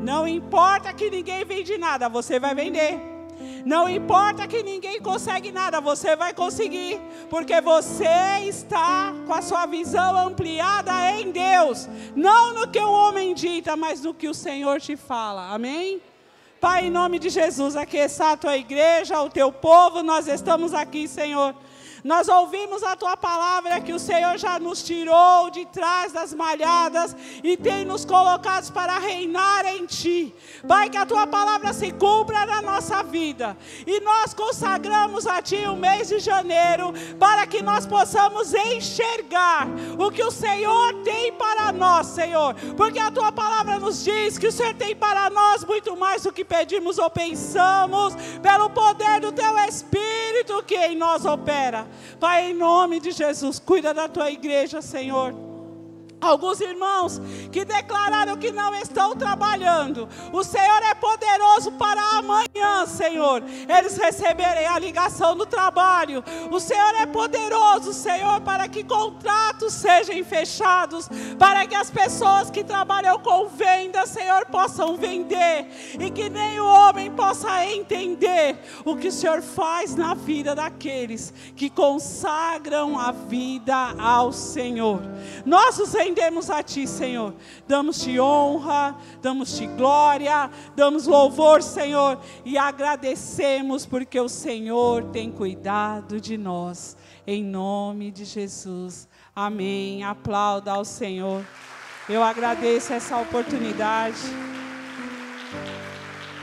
Não importa que ninguém vende nada, você vai vender. Não importa que ninguém consegue nada, você vai conseguir, porque você está com a sua visão ampliada em Deus, não no que o homem dita, mas no que o Senhor te fala. Amém? Pai, em nome de Jesus, aqui está a tua igreja, o teu povo, nós estamos aqui, Senhor. Nós ouvimos a tua palavra que o Senhor já nos tirou de trás das malhadas e tem nos colocados para reinar em ti. Pai, que a tua palavra se cumpra na nossa vida. E nós consagramos a ti o mês de janeiro para que nós possamos enxergar o que o Senhor tem para nós, Senhor. Porque a tua palavra nos diz que o Senhor tem para nós muito mais do que pedimos ou pensamos, pelo poder do teu Espírito que em nós opera. Pai, em nome de Jesus, cuida da tua igreja, Senhor. Alguns irmãos que declararam que não estão trabalhando, o Senhor é poderoso para amanhã, Senhor, eles receberem a ligação do trabalho. O Senhor é poderoso, Senhor, para que contratos sejam fechados, para que as pessoas que trabalham com venda, Senhor, possam vender, e que nem o homem possa entender o que o Senhor faz na vida daqueles que consagram a vida ao Senhor. Nós os rendemos a ti, Senhor. Damos-te honra, damos-te glória, damos louvor, Senhor, e agradecemos porque o Senhor tem cuidado de nós. Em nome de Jesus. Amém. Aplauda ao Senhor. Eu agradeço essa oportunidade.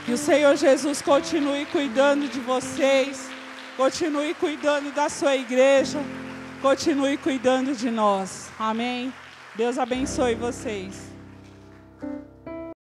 Que o Senhor Jesus continue cuidando de vocês, continue cuidando da sua igreja, continue cuidando de nós. Amém. Deus abençoe vocês.